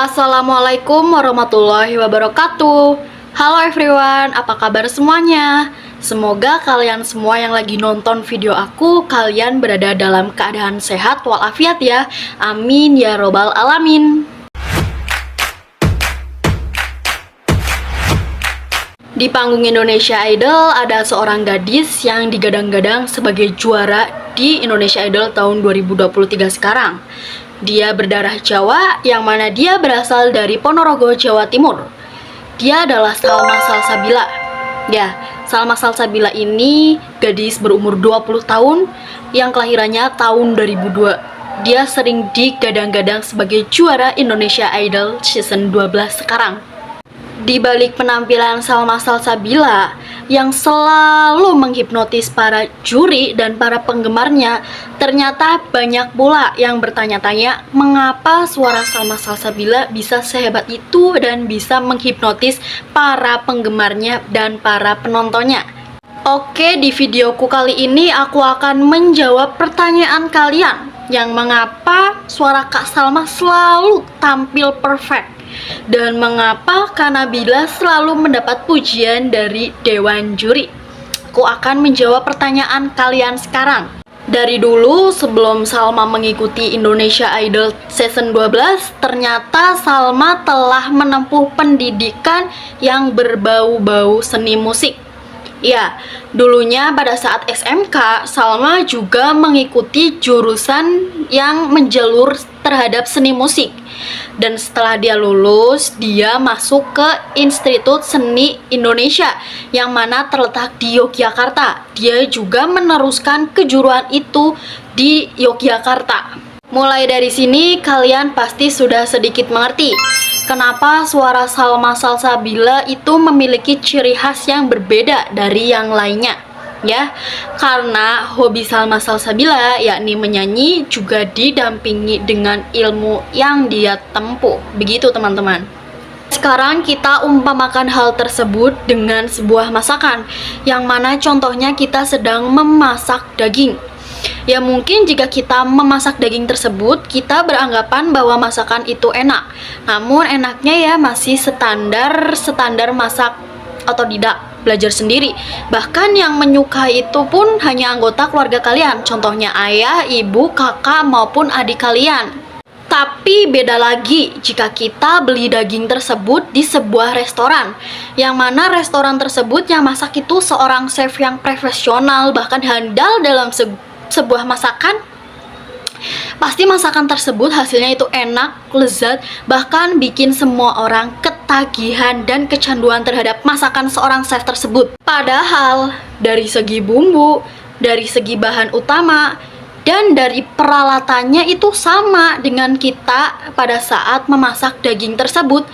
Assalamualaikum warahmatullahi wabarakatuh. Halo everyone, apa kabar semuanya? Semoga kalian semua yang lagi nonton video aku, kalian berada dalam keadaan sehat walafiat ya. Amin ya robbal alamin. Di panggung Indonesia Idol ada seorang gadis yang digadang-gadang sebagai juara di Indonesia Idol tahun 2023 sekarang. Dia berdarah Jawa, yang mana dia berasal dari Ponorogo, Jawa Timur. Dia adalah Salma Salsabila. Ya, Salma Salsabila ini gadis berumur 20 tahun yang kelahirannya tahun 2002. Dia sering digadang-gadang sebagai juara Indonesia Idol season 12 sekarang. Di balik penampilan Salma Salsabila yang selalu menghipnotis para juri dan para penggemarnya, ternyata banyak pula yang bertanya-tanya mengapa suara Salma Salsabila bisa sehebat itu dan bisa menghipnotis para penggemarnya dan para penontonnya. Oke, di videoku kali ini aku akan menjawab pertanyaan kalian yang mengapa suara Kak Salma selalu tampil perfect. Dan mengapa Kak Nabila selalu mendapat pujian dari Dewan Juri? Aku akan menjawab pertanyaan kalian sekarang. Dari dulu sebelum Salma mengikuti Indonesia Idol season 12, ternyata Salma telah menempuh pendidikan yang berbau-bau seni musik. Ya, dulunya pada saat SMK, Salma juga mengikuti jurusan yang menjalur terhadap seni musik. Dan setelah dia lulus, dia masuk ke Institut Seni Indonesia yang mana terletak di Yogyakarta. Dia juga meneruskan kejuruan itu di Yogyakarta. Mulai dari sini kalian pasti sudah sedikit mengerti kenapa suara Salma Salsabila itu memiliki ciri khas yang berbeda dari yang lainnya. Ya, karena hobi Salma Salsabila yakni menyanyi juga didampingi dengan ilmu yang dia tempuh. Begitu teman-teman. Sekarang kita umpamakan hal tersebut dengan sebuah masakan, yang mana contohnya kita sedang memasak daging. Ya mungkin jika kita memasak daging tersebut, kita beranggapan bahwa masakan itu enak. Namun enaknya ya masih standar masak otodidak, belajar sendiri. Bahkan yang menyukai itu pun hanya anggota keluarga kalian, contohnya ayah, ibu, kakak, maupun adik kalian. Tapi beda lagi jika kita beli daging tersebut di sebuah restoran, yang mana restoran tersebut yang masak itu seorang chef yang profesional, bahkan handal dalam sebuah masakan. Pasti masakan tersebut hasilnya itu enak, lezat, bahkan bikin semua orang ketagihan dan kecanduan terhadap masakan seorang chef tersebut. Padahal dari segi bumbu, dari segi bahan utama, dan dari peralatannya itu sama dengan kita pada saat memasak daging tersebut.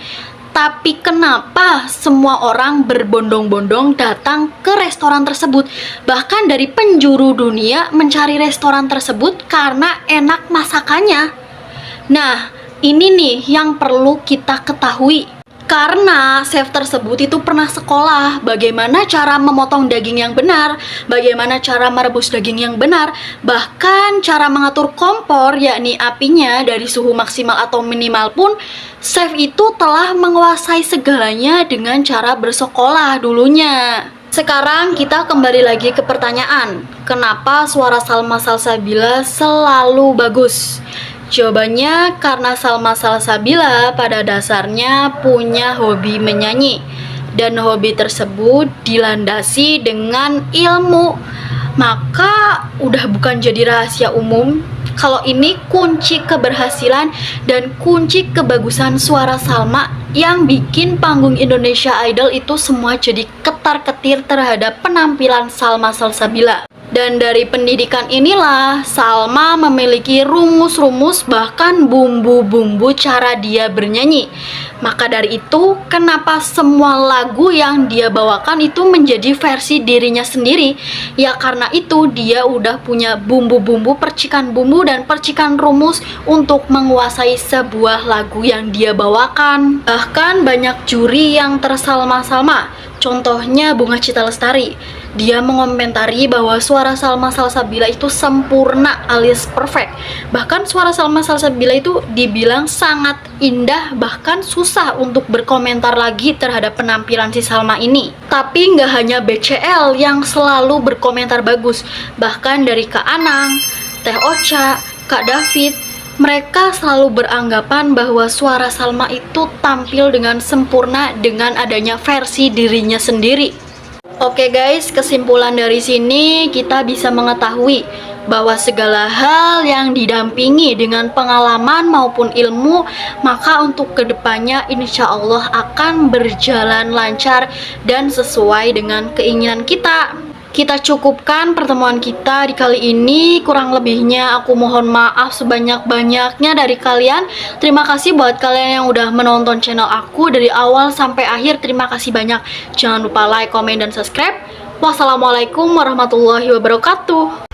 Tapi kenapa semua orang berbondong-bondong datang ke restoran tersebut? Bahkan dari penjuru dunia mencari restoran tersebut karena enak masakannya. Nah, ini nih yang perlu kita ketahui. Karena chef tersebut itu pernah sekolah bagaimana cara memotong daging yang benar, bagaimana cara merebus daging yang benar, bahkan cara mengatur kompor yakni apinya dari suhu maksimal atau minimal pun chef itu telah menguasai segalanya dengan cara bersekolah dulunya. Sekarang kita kembali lagi ke pertanyaan, kenapa suara Salma Salsabila selalu bagus? Jawabannya karena Salma Salsabila pada dasarnya punya hobi menyanyi, dan hobi tersebut dilandasi dengan ilmu. Maka udah bukan jadi rahasia umum kalau ini kunci keberhasilan dan kunci kebagusan suara Salma yang bikin panggung Indonesia Idol itu semua jadi ketar-ketir terhadap penampilan Salma Salsabila. Dan dari pendidikan inilah Salma memiliki rumus-rumus bahkan bumbu-bumbu cara dia bernyanyi. Maka dari itu kenapa semua lagu yang dia bawakan itu menjadi versi dirinya sendiri? Ya karena itu dia udah punya bumbu-bumbu, percikan bumbu dan percikan rumus untuk menguasai sebuah lagu yang dia bawakan. Bahkan banyak juri yang tersalma-salma. Contohnya Bunga Citra Lestari. Dia mengomentari bahwa suara Salma Salsabila itu sempurna alias perfect. Bahkan suara Salma Salsabila itu dibilang sangat indah, bahkan susah untuk berkomentar lagi terhadap penampilan si Salma ini. Tapi nggak hanya BCL yang selalu berkomentar bagus, bahkan dari Kak Anang, Teh Ocha, Kak David, mereka selalu beranggapan bahwa suara Salma itu tampil dengan sempurna dengan adanya versi dirinya sendiri. Oke guys, kesimpulan dari sini kita bisa mengetahui bahwa segala hal yang didampingi dengan pengalaman maupun ilmu, maka untuk kedepannya insya Allah akan berjalan lancar dan sesuai dengan keinginan kita. Kita cukupkan pertemuan kita di kali ini. Kurang lebihnya aku mohon maaf sebanyak-banyaknya dari kalian. Terima kasih buat kalian yang udah menonton channel aku dari awal sampai akhir. Terima kasih banyak. Jangan lupa like, komen, dan subscribe. Wassalamualaikum warahmatullahi wabarakatuh.